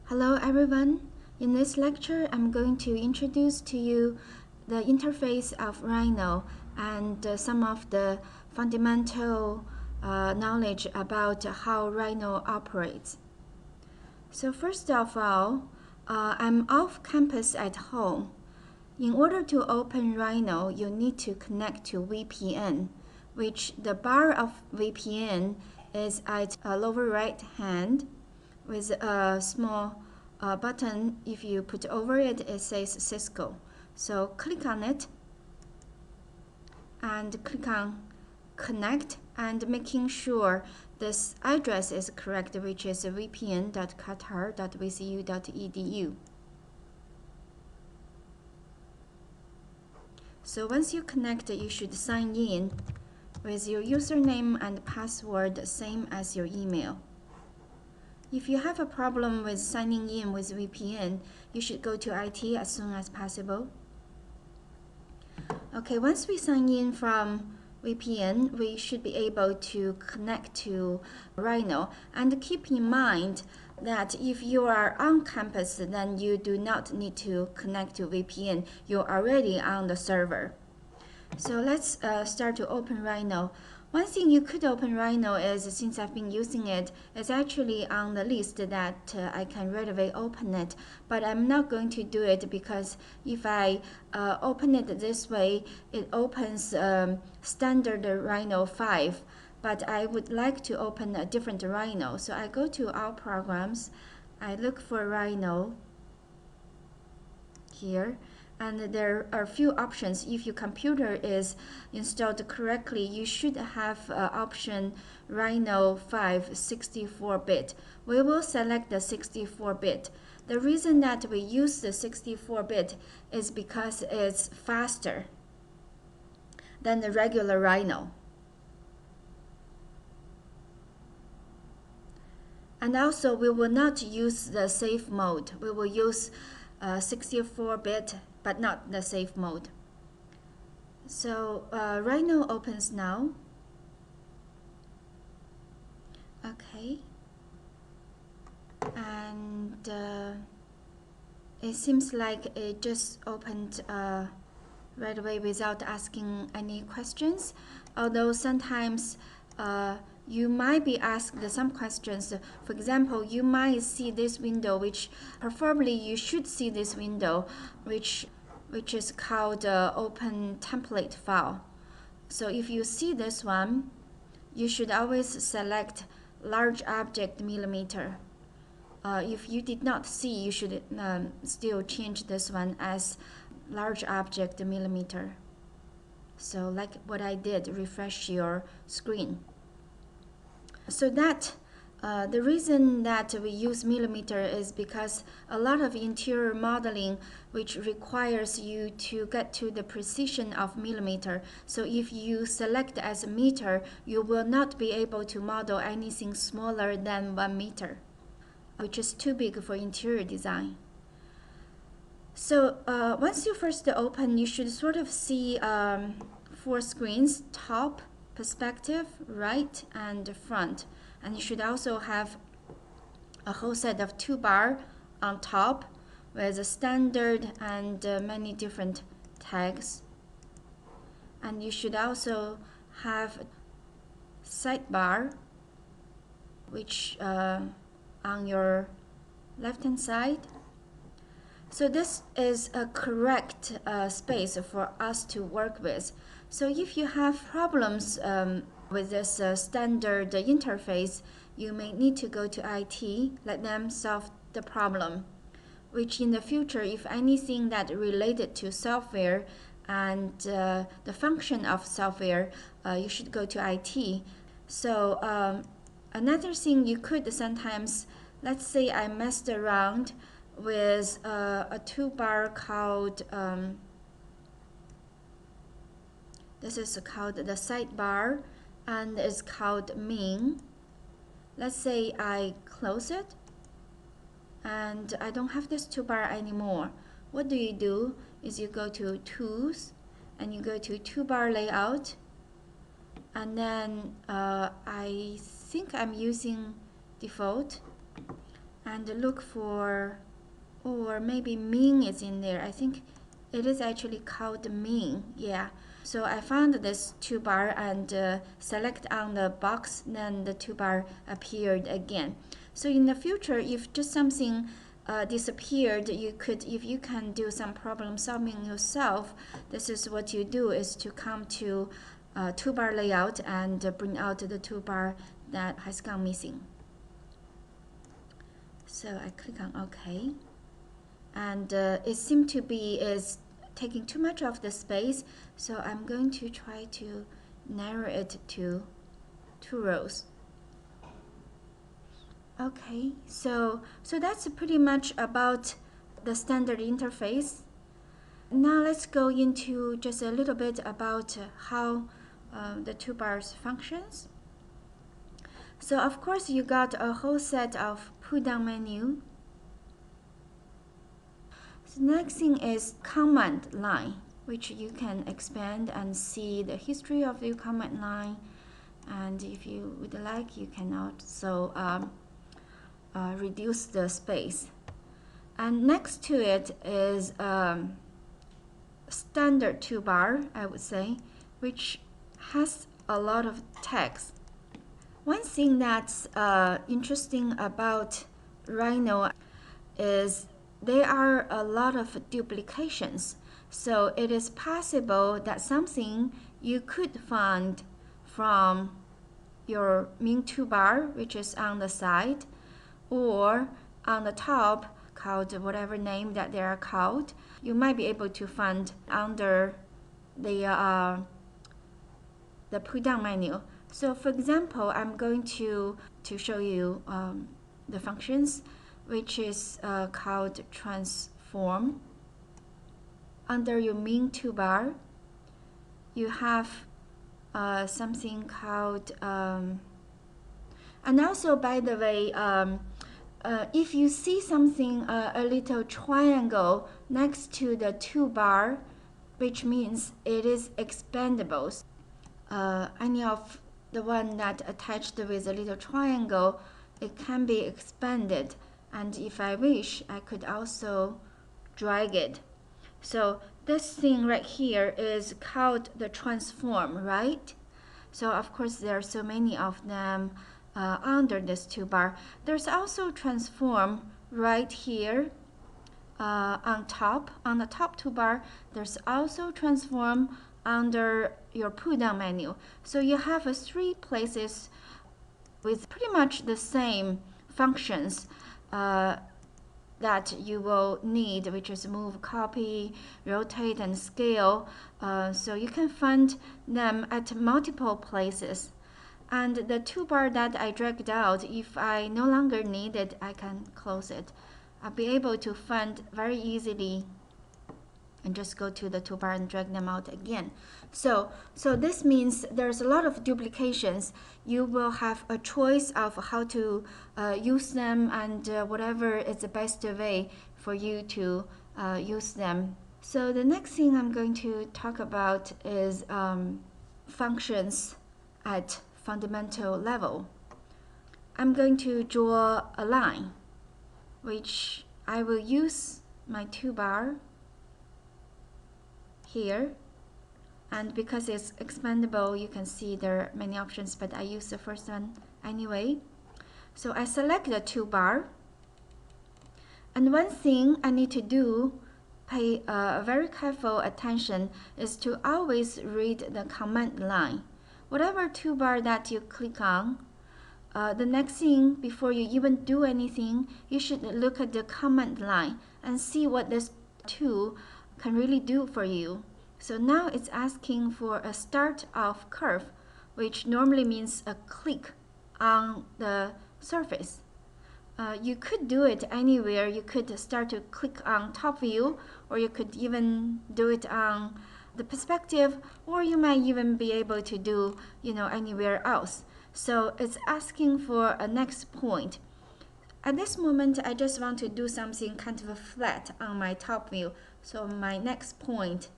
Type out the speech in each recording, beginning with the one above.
Hello everyone. In this lecture, I'm going to introduce to you the interface of Rhino and some of the fundamental knowledge about how Rhino operates. So first of all, I'm off campus at home. In order to open Rhino, you need to connect to VPN, which the bar of VPN is at lower right hand with a small button. If you put over it, it says Cisco. So click on it and click on connect and making sure this address is correct, which is vpn.qatar.vcu.edu. So once you connect, you should sign in with your username and password same as your email. If you have a problem with signing in with VPN, you should go to IT as soon as possible. Okay, once we sign in from VPN, we should be able to connect to Rhino. And keep in mind that if you are on campus, then you do not need to connect to VPN. You're already on the server. So let's start to open Rhino. One thing you could open Rhino is, since I've been using it, it's actually on the list that I can right away open it. But I'm not going to do it because if I open it this way, it opens standard Rhino 5. But I would like to open a different Rhino. So I go to All Programs, I look for Rhino here. And there are a few options. If your computer is installed correctly, you should have option Rhino 5 64-bit. We will select the 64-bit. The reason that we use the 64-bit is because it's faster than the regular Rhino. And also, we will not use the safe mode. We will use 64-bit, but not the safe mode. So Rhino opens now. Okay. And it seems like it just opened right away without asking any questions. Although sometimes you might be asked some questions. For example, you might see this window, which preferably you should see this window, which is called Open Template File. So if you see this one, you should always select Large Object Millimeter. If you did not see, you should still change this one as Large Object Millimeter. So like what I did, refresh your screen. So that the reason that we use millimeter is because a lot of interior modeling which requires you to get to the precision of millimeter. So if you select as a meter, you will not be able to model anything smaller than 1 meter, which is too big for interior design. So once you first open, you should sort of see 4 screens: top, perspective, right, and front. And you should also have a whole set of toolbar on top with a standard and many different tags. And you should also have sidebar, which on your left hand side. So this is a correct space for us to work with. So if you have problems with this standard interface, you may need to go to IT, let them solve the problem, which in the future, if anything that related to software and the function of software, you should go to IT. So another thing you could sometimes, let's say I messed around with a toolbar called, this is called the sidebar, and it's called Min. Let's say I close it, and I don't have this toolbar anymore. What do? Is you go to Tools, and you go to Toolbar Layout, and then I think I'm using default, and look for, or maybe mean is in there. I think it is actually called mean. Yeah. So I found this toolbar and select on the box, then the toolbar appeared again. So in the future, if just something disappeared, you could, if you can do some problem solving yourself, this is what you do, is to come to toolbar layout and bring out the toolbar that has gone missing. So I click on OK, and it seemed to be is taking too much of the space, so I'm going to try to narrow it to 2 rows. Okay, so that's pretty much about the standard interface. Now let's go into just a little bit about how the toolbars functions. So of course you got a whole set of pull-down menu. The next thing is command line, which you can expand and see the history of your command line. And if you would like, you can also reduce the space. And next to it is standard toolbar, I would say, which has a lot of text. One thing that's interesting about Rhino is there are a lot of duplications. So it is possible that something you could find from your main toolbar, which is on the side, or on the top, called whatever name that they are called, you might be able to find under the pull-down menu. So for example, I'm going to show you the functions, which is called transform. Under your main toolbar, you have something called, and also, by the way, if you see something, a little triangle next to the toolbar, which means it is expandable. Any of the one that attached with a little triangle, it can be expanded. And if I wish, I could also drag it. So this thing right here is called the transform, right? So of course there are so many of them under this toolbar. There's also transform right here on top. On the top toolbar, there's also transform under your pull-down menu. So you have 3 places with pretty much the same functions that you will need, which is move, copy, rotate, and scale. So you can find them at multiple places. And the toolbar that I dragged out, if I no longer need it, I can close it. I'll be able to find very easily and just go to the toolbar and drag them out again. So this means there's a lot of duplications. You will have a choice of how to use them, and whatever is the best way for you to use them. So the next thing I'm going to talk about is functions at fundamental level. I'm going to draw a line, which I will use my toolbar here, and because it's expandable, you can see there are many options, but I use the first one anyway. So I select the toolbar, and one thing I need to do, pay very careful attention, is to always read the command line. Whatever toolbar that you click on, the next thing, before you even do anything, you should look at the command line and see what this tool can really do for you. So now it's asking for a start of curve, which normally means a click on the surface. You could do it anywhere. You could start to click on top view, or you could even do it on the perspective, or you might even be able to do, anywhere else. So it's asking for a next point. At this moment, I just want to do something kind of flat on my top view. So my next point,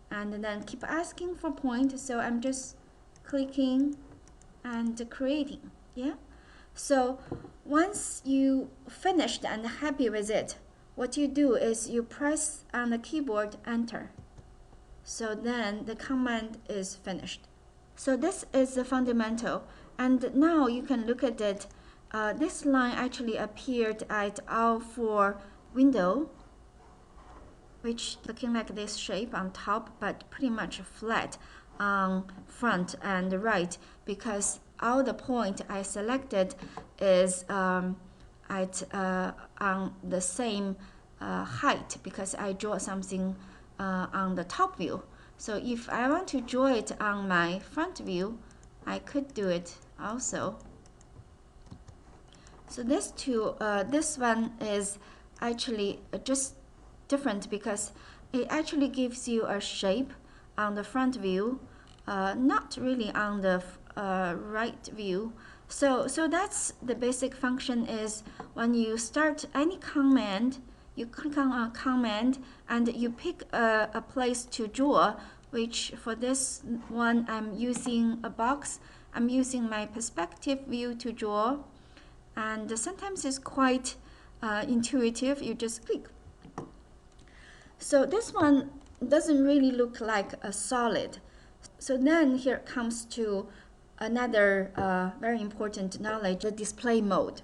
and then keep asking for point. So I'm just clicking and creating. Yeah. So once you finished and happy with it, what you do is you press on the keyboard Enter. So then the command is finished. So this is the fundamental. And now you can look at it. This line actually appeared at all four windows, which looking like this shape on top, but pretty much flat on front and right, because all the point I selected is on the same height, because I draw something on the top view. So if I want to draw it on my front view, I could do it also. So this one is actually just different because it actually gives you a shape on the front view, not really on the right view. So that's the basic function. Is when you start any command, you click on a command and you pick a place to draw, which for this one I'm using a box. I'm using my perspective view to draw, and sometimes it's quite intuitive. You just click. So this one doesn't really look like a solid. So then here comes to another very important knowledge, the display mode.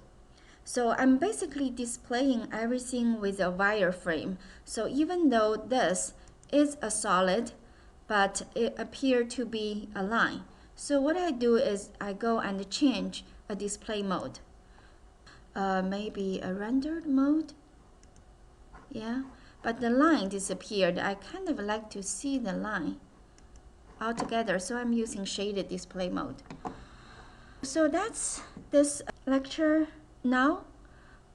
So I'm basically displaying everything with a wireframe. So even though this is a solid, but it appears to be a line. So what I do is I go and change a display mode. Maybe a rendered mode. Yeah, but the line disappeared. I kind of like to see the line altogether, so I'm using shaded display mode. So that's this lecture now.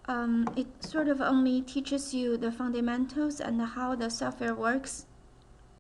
It sort of only teaches you the fundamentals and how the software works.